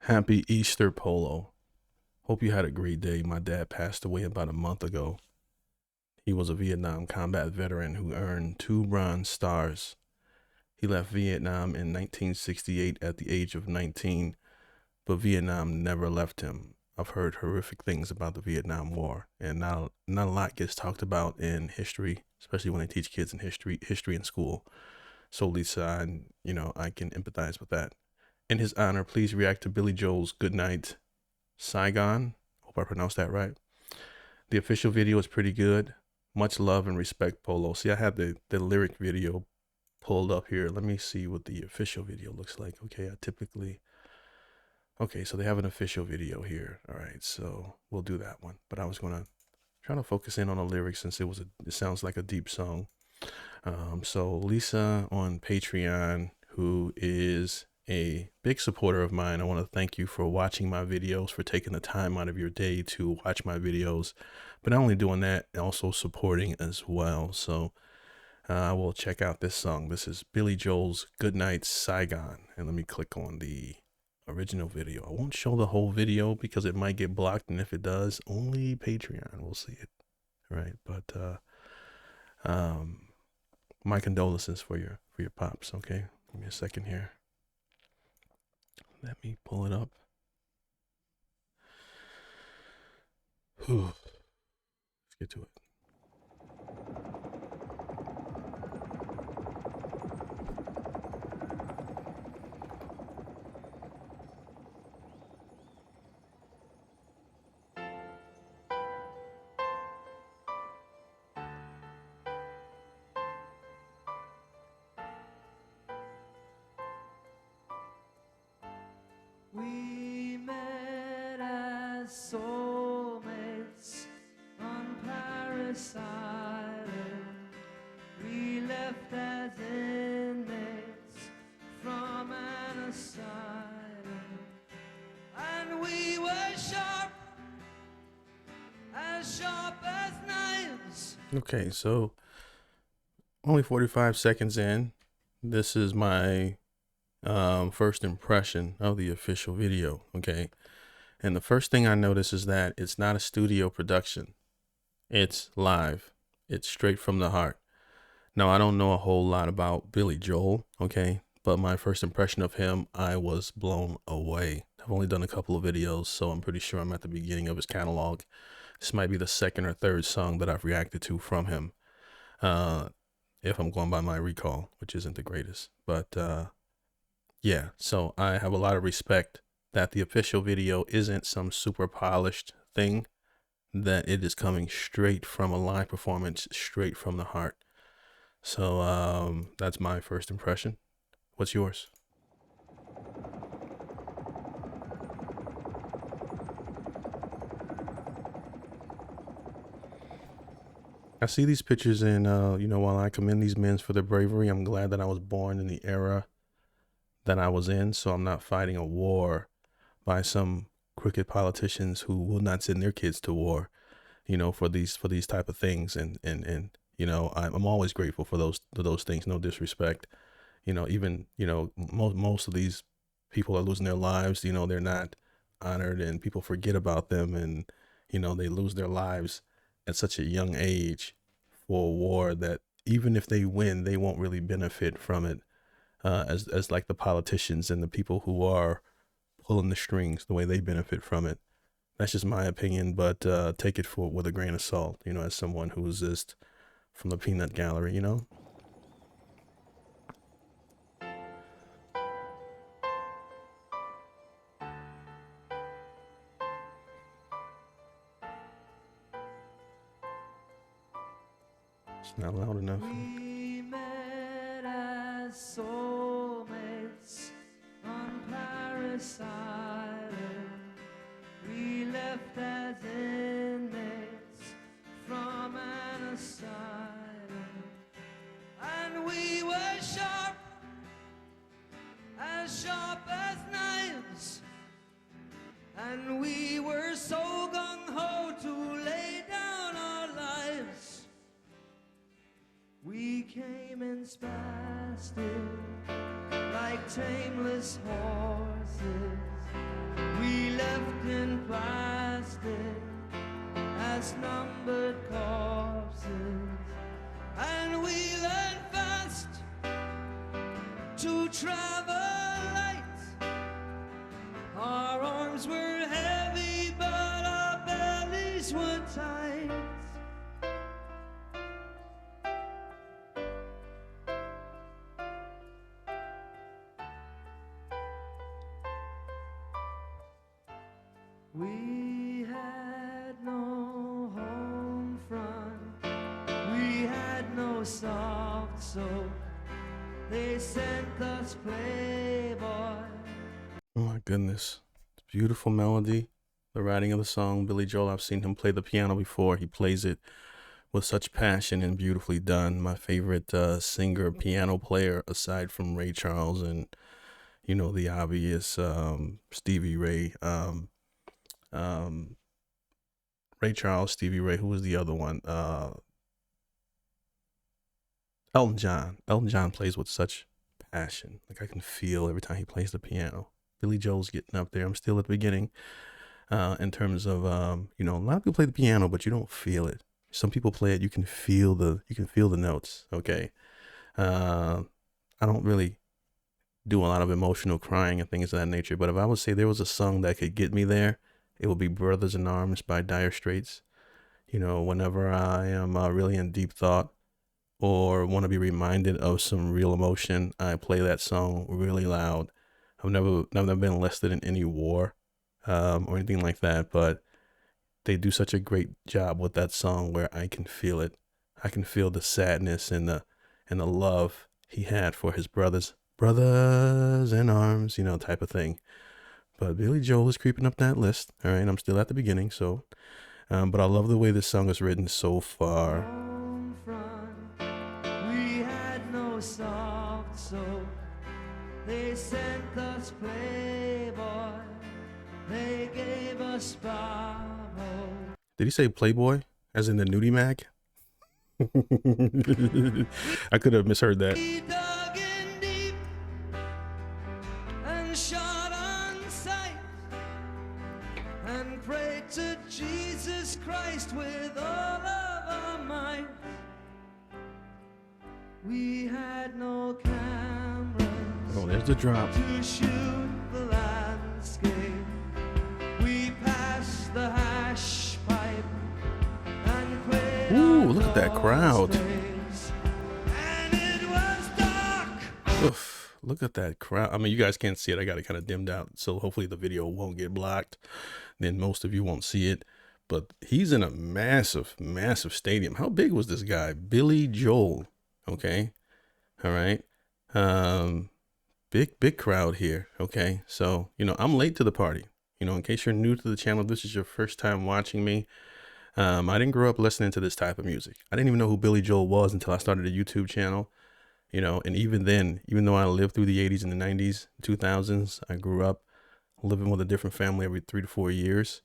Happy Easter, Polo. Hope you had a great day. My dad passed away about a month ago. He was a Vietnam combat veteran who earned 2 Bronze Stars. He left Vietnam in 1968 at the age of 19, but Vietnam never left him. I've heard horrific things about the Vietnam War, and not a lot gets talked about in history, especially when they teach kids in history in school. So Lisa, I can empathize with that. In his honor, please react to Billy Joel's "Good Night, Saigon." Hope I pronounced that right. The official video is pretty good. Much love and respect, Polo. See, I have the lyric video pulled up here. Let me see what the official video looks like. Okay, so they have an official video here. All right, so we'll do that one. But I was gonna try to focus in on the lyrics since it sounds like a deep song. So Lisa on Patreon, who is a big supporter of mine, I want to thank you for watching my videos, for taking the time out of your day to watch my videos, but not only doing that, also supporting as well. So I will check out this song. This is Billy Joel's "Good Night, Saigon," and let me click on the original video. I won't show the whole video because it might get blocked, and if it does, only Patreon will see it. Right, but my condolences for your pops. Okay, give me a second here. Let me pull it up. Whew. Let's get to it. We met as soulmates on Paris Island. We left as inmates from an asylum. And we were sharp as knives. Okay, so only 45 seconds in. This is my first impression of the official video. Okay, and the first thing I notice is that it's not a studio production. It's live. It's straight from the heart. Now, I don't know a whole lot about Billy Joel, okay? But my first impression of him, I was blown away. I've only done a couple of videos, so I'm pretty sure I'm at the beginning of his catalog. This might be the second or third song that I've reacted to from him, if I'm going by my recall, which isn't the greatest. But yeah, so I have a lot of respect that the official video isn't some super polished thing, that it is coming straight from a live performance, straight from the heart. So that's my first impression. What's yours? I see these pictures and while I commend these men for their bravery, I'm glad that I was born in the era that I was in, so I'm not fighting a war by some crooked politicians who will not send their kids to war, for these type of things. And I'm always grateful for those things. No disrespect. Even most of these people are losing their lives. They're not honored, and people forget about them, and they lose their lives at such a young age for a war that even if they win, they won't really benefit from it, as like the politicians and the people who are pulling the strings, the way they benefit from it. That's just my opinion, but take it with a grain of salt, as someone who's just from the peanut gallery. It's not loud enough. We met as soulmates on Paris Island. We left as inmates from an asylum. And we were sharp as knives. And we were so gung-ho to lay down our lives. We came in spastic like tameless horses. numbered corpses, and we learned fast to travel light. Our arms were heavy, but our bellies were tight. We had no home front, we had no soft soap. They sent us Playboy. Oh my goodness. Beautiful melody. The writing of the song, Billy Joel, I've seen him play the piano before. He plays it with such passion and beautifully done. My favorite singer, piano player, aside from Ray Charles and, you know, the obvious Stevie Ray. Ray Charles, Stevie Ray, who was the other one? Elton John. Elton John plays with such passion. Like I can feel every time he plays the piano. Billy Joel's getting up there. I'm still at the beginning in terms of you know, a lot of people play the piano, but you don't feel it. Some people play it, you can feel the notes. Okay. I don't really do a lot of emotional crying and things of that nature, but if I would say there was a song that could get me there, it would be Brothers in Arms by Dire Straits. You know, whenever I am really in deep thought or want to be reminded of some real emotion, I play that song really loud. I've never been enlisted in any war or anything like that, but they do such a great job with that song where I can feel it. I can feel the sadness and the love he had for his brothers in arms, you know, type of thing. But Billy Joel is creeping up that list. All right, I'm still at the beginning, so but I love the way this song is written so far. Home front, we had no soft soap. They sent us Playboy. They gave us Bobo. Did he say Playboy, as in the nudie mag? I could have misheard that. We dug in deep and shot on sight and prayed to Jesus Christ with all of our might. We had no cameras Oh, there's the drop. to shoot the landscape. We passed the hash pipe and quit. Ooh, look at that crowd. And it was dark. Oof, look at that crowd. I mean, you guys can't see it. I got it kind of dimmed out, so hopefully the video won't get blocked. Then most of you won't see it. But he's in a massive, massive stadium. How big was this guy? Billy Joel. Okay. All right. Big crowd here. Okay. So, you know, I'm late to the party. You know, in case you're new to the channel, this is your first time watching me. I didn't grow up listening to this type of music. I didn't even know who Billy Joel was until I started a YouTube channel. You know, and even then, even though I lived through the 80s and the 90s, 2000s, I grew up living with a different family every 3 to 4 years.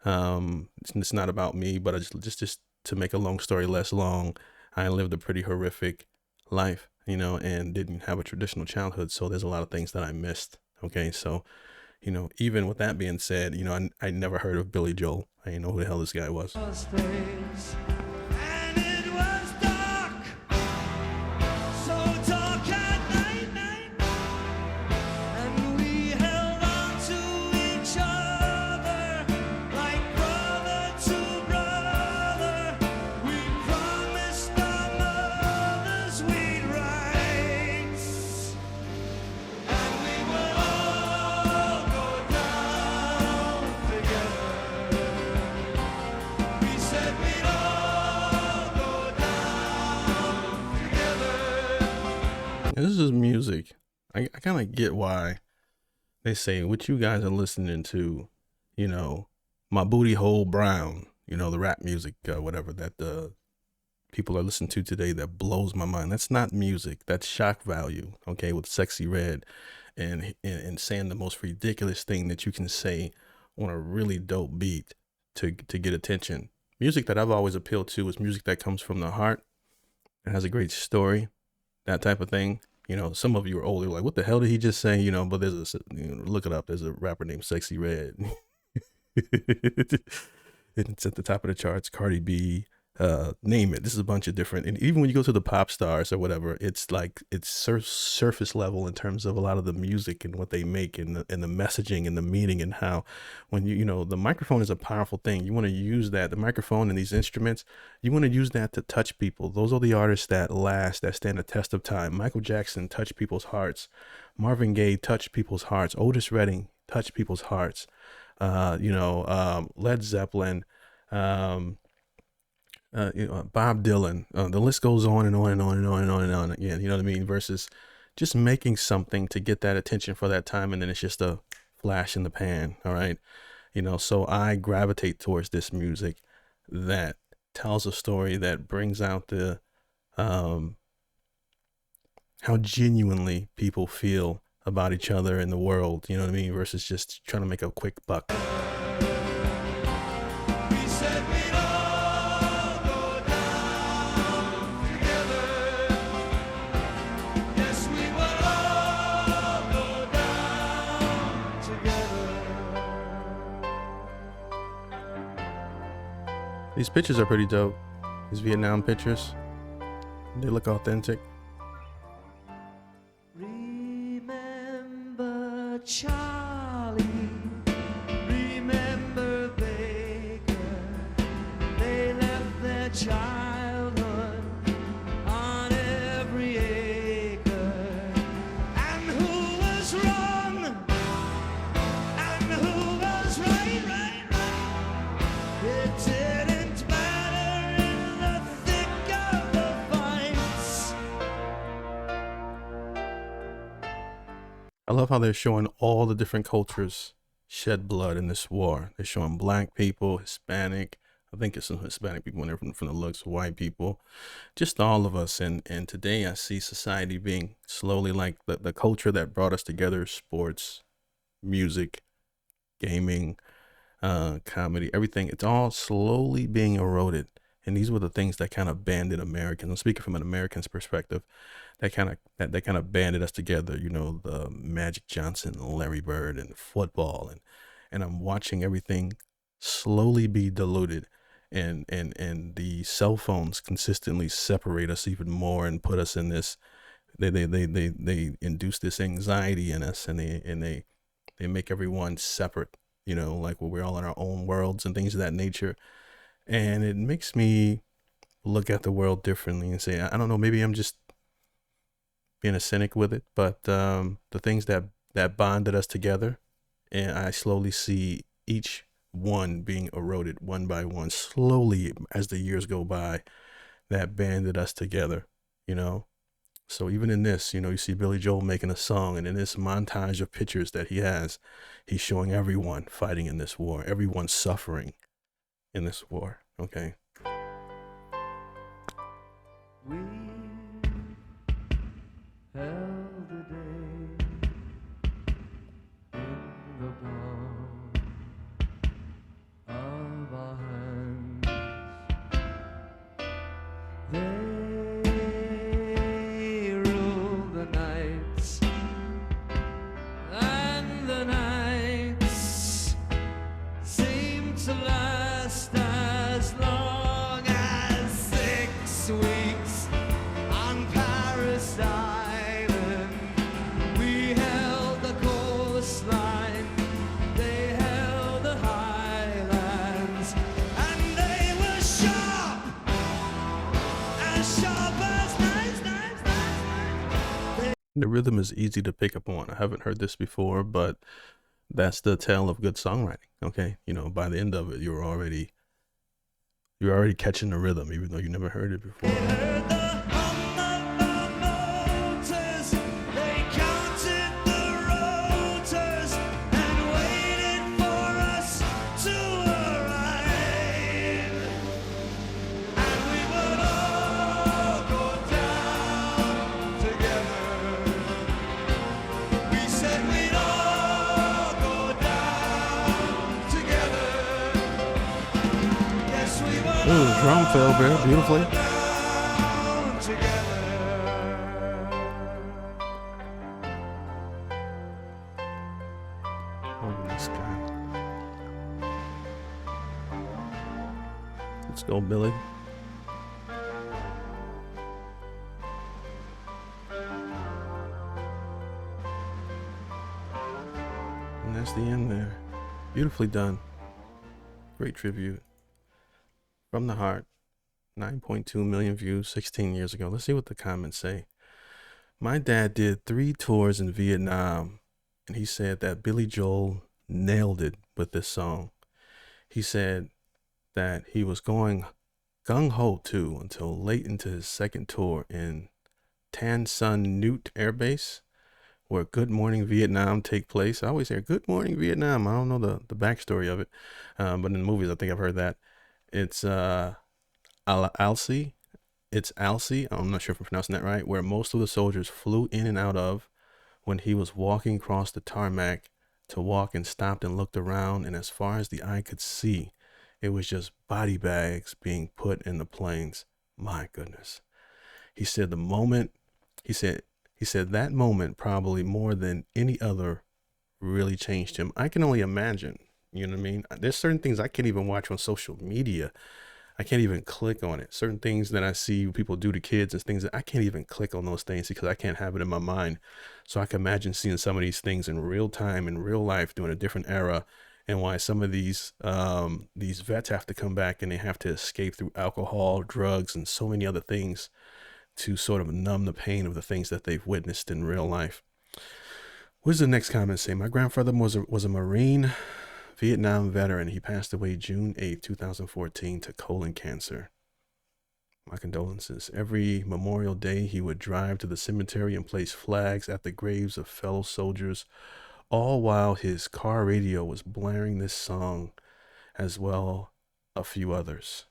It's not about me, but I just to make a long story less long, I lived a pretty horrific life, you know, and didn't have a traditional childhood. So there's a lot of things that I missed. Okay. So, you know, even with that being said, you know, I never heard of Billy Joel. I didn't know who the hell this guy was. And it was dark, so dark at night, and we held on to each other like brother to brother. We promised our mothers we'd write, and we would all go down together. We said we'd all go down together. This is music. I kind of get why they say what you guys are listening to, you know, my booty hole brown, you know, the rap music, whatever that the people are listening to today that blows my mind. That's not music. That's shock value. Okay. With Sexy Red and saying the most ridiculous thing that you can say on a really dope beat to get attention. Music that I've always appealed to is music that comes from the heart and has a great story, that type of thing. You know, some of you are older, like, what the hell did he just say? You know, but there's a, you know, look it up. There's a rapper named Sexy Red. It's at the top of the charts. Cardi B, name it. This is a bunch of different, and even when you go to the pop stars or whatever, it's like it's surface level in terms of a lot of the music and what they make, and the messaging and the meaning, and how when the microphone is a powerful thing. You want to use that, the microphone and these instruments, you want to use that to touch people. Those are the artists that last, that stand the test of time. Michael Jackson touched people's hearts. Marvin Gaye touched people's hearts. Otis Redding touched people's hearts. Led Zeppelin, um, Bob Dylan. The list goes on and on and on and on and on and on again. You know what I mean? Versus just making something to get that attention for that time, and then it's just a flash in the pan. All right. So I gravitate towards this music that tells a story, that brings out the how genuinely people feel about each other in the world. You know what I mean? Versus just trying to make a quick buck. We said we'd all go down together. Yes, we would all go down together. These pictures are pretty dope. These Vietnam pictures. They look authentic. Remember Charlie, remember Baker. They left their childhood on every acre. And who was wrong? And who was right, right, right? It didn't matter in the thick of the fights. I love how they're showing all the different cultures shed blood in this war. They're showing black people, Hispanic. I think it's some Hispanic people in there from the looks, white people, just all of us. And today I see society being slowly, like the culture that brought us together: sports, music, gaming, comedy, everything. It's all slowly being eroded. And these were the things that kind of banded Americans. I'm speaking from an American's perspective. That kind of banded us together. The Magic Johnson, Larry Bird, and football, and I'm watching everything slowly be diluted, and the cell phones consistently separate us even more and put us in this. They induce this anxiety in us, and they make everyone separate. Like where we're all in our own worlds and things of that nature, and it makes me look at the world differently and say, I don't know, maybe I'm just being a cynic with it, but the things that bonded us together, and I slowly see each one being eroded one by one, slowly as the years go by, that banded us together. So even in this, you see Billy Joel making a song, and in this montage of pictures that he has, he's showing everyone fighting in this war, everyone suffering in this war. Okay. We held the day in the palm of our hands. They ruled the nights, and the nights seemed to last as long as 6 weeks on Paris Island. We held the coastline, they held the highlands, and they were sharp as knives, knives, knives. The rhythm is easy to pick up on. I haven't heard this before, but that's the tale of good songwriting. Okay. By the end of it, you're already catching the rhythm, even though you never heard it before. They heard the hum of our motors, they counted the rotors and waited for us to arrive. And we would all go down together. We said we'd all go down together. Yes, we would Ooh, the drum fell very beautifully. down together. Oh, this guy. Let's go, Billy. And that's the end there. Beautifully done. Great tribute. From the heart. 9.2 million views 16 years ago. Let's see what the comments say. My dad did 3 tours in Vietnam, and he said that Billy Joel nailed it with this song. He said that he was going gung-ho too until late into his second tour in Tan Son Nhut Air Base, where Good Morning Vietnam take place. I always hear Good Morning Vietnam. I don't know the backstory of it, but in the movies I think I've heard that. It's Alcy. It's Alcy. I'm not sure if I'm pronouncing that right. Where most of the soldiers flew in and out of when he was walking across the tarmac to walk, and stopped and looked around, and as far as the eye could see, it was just body bags being put in the planes. My goodness. He said the moment, he said that moment probably more than any other really changed him. I can only imagine, you know what I mean? There's certain things I can't even watch on social media. I can't even click on it. Certain things that I see people do to kids and things that I can't even click on those things because I can't have it in my mind. So I can imagine seeing some of these things in real time, in real life, during a different era, and why some of these vets have to come back and they have to escape through alcohol, drugs, and so many other things to sort of numb the pain of the things that they've witnessed in real life. What does the next comment say? My grandfather was a Marine, Vietnam veteran. He passed away June 8, 2014 to colon cancer. My condolences. Every Memorial Day, he would drive to the cemetery and place flags at the graves of fellow soldiers, all while his car radio was blaring this song, as well a few others.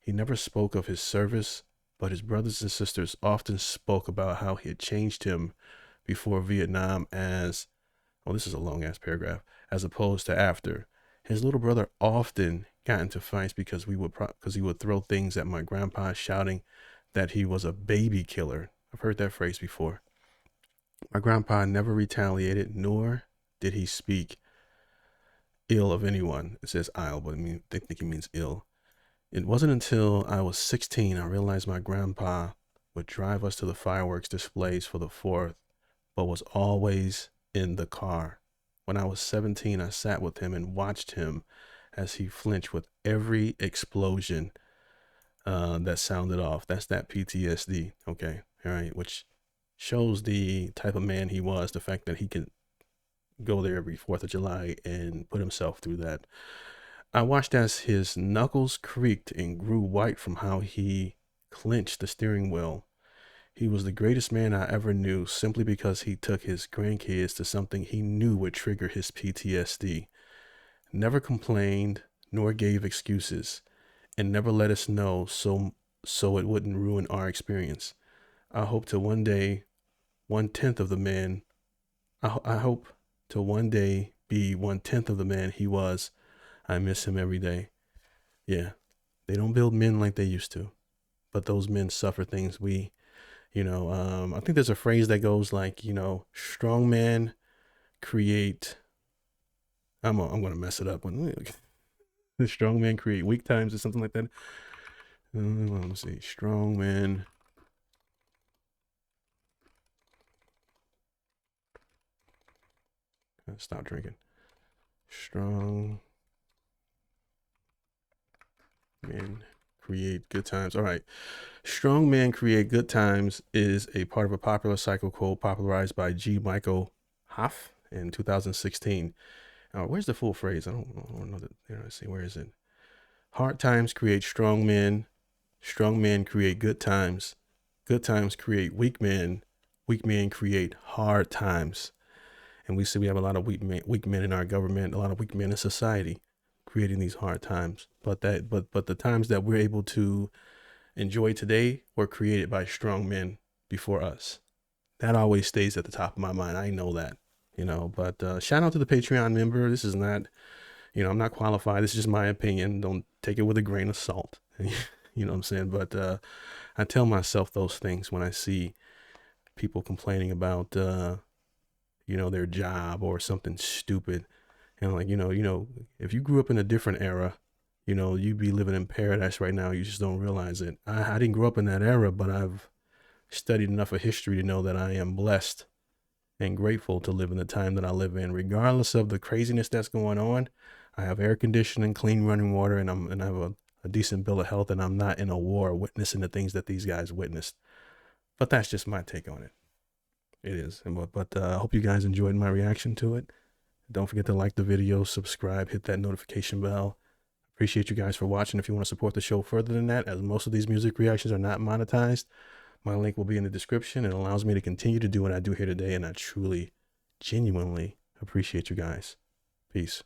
He never spoke of his service, but his brothers and sisters often spoke about how he had changed him before Vietnam as, oh, this is a long ass paragraph, as opposed to after. His little brother often got into fights because he would throw things at my grandpa, shouting that he was a baby killer. I've heard that phrase before. My grandpa never retaliated, nor did he speak ill of anyone. It says "I'll," but they think he means ill. It wasn't until I was 16 I realized my grandpa would drive us to the fireworks displays for the 4th, but was always in the car. When I was 17, I sat with him and watched him as he flinched with every explosion that sounded off. That's that PTSD, okay? All right, which shows the type of man he was, the fact that he can go there every 4th of July and put himself through that. I watched as his knuckles creaked and grew white from how he clenched the steering wheel. He was the greatest man I ever knew simply because he took his grandkids to something he knew would trigger his PTSD. Never complained nor gave excuses, and never let us know so it wouldn't ruin our experience. I hope to one day 1/10 of the man I hope to one day be 1/10 of the man he was. I miss him every day. Yeah, they don't build men like they used to, but those men suffer things I think there's a phrase that goes like, strong men create. I'm gonna mess it up. The strong men create weak times or something like that. Let's see, strong men. Stop drinking. Strong men create good times. All right. Strong men create good times is a part of a popular cycle quote popularized by G. Michael Hoff in 2016. Where's the full phrase? I don't know that. Let's see, where is it? Hard times create strong men. Strong men create good times. Good times create weak men. Weak men create hard times. And we see we have a lot of weak men in our government, a lot of weak men in society, creating these hard times. But the times that we're able to enjoy today were created by strong men before us. That always stays at the top of my mind. I know that, but shout out to the Patreon member. This is not, I'm not qualified. This is just my opinion. Don't take it with a grain of salt. You know what I'm saying? But I tell myself those things when I see people complaining about, their job or something stupid. And like, if you grew up in a different era, you know, you'd be living in paradise right now. You just don't realize it. I didn't grow up in that era, but I've studied enough of history to know that I am blessed and grateful to live in the time that I live in, regardless of the craziness that's going on. I have air conditioning, clean running water, and I have a decent bill of health, and I'm not in a war witnessing the things that these guys witnessed. But that's just my take on it. It is. But I hope you guys enjoyed my reaction to it. Don't forget to like the video, subscribe, hit that notification bell. Appreciate you guys for watching. If you want to support the show further than that, as most of these music reactions are not monetized, my link will be in the description. It allows me to continue to do what I do here today, and I truly, genuinely appreciate you guys. Peace.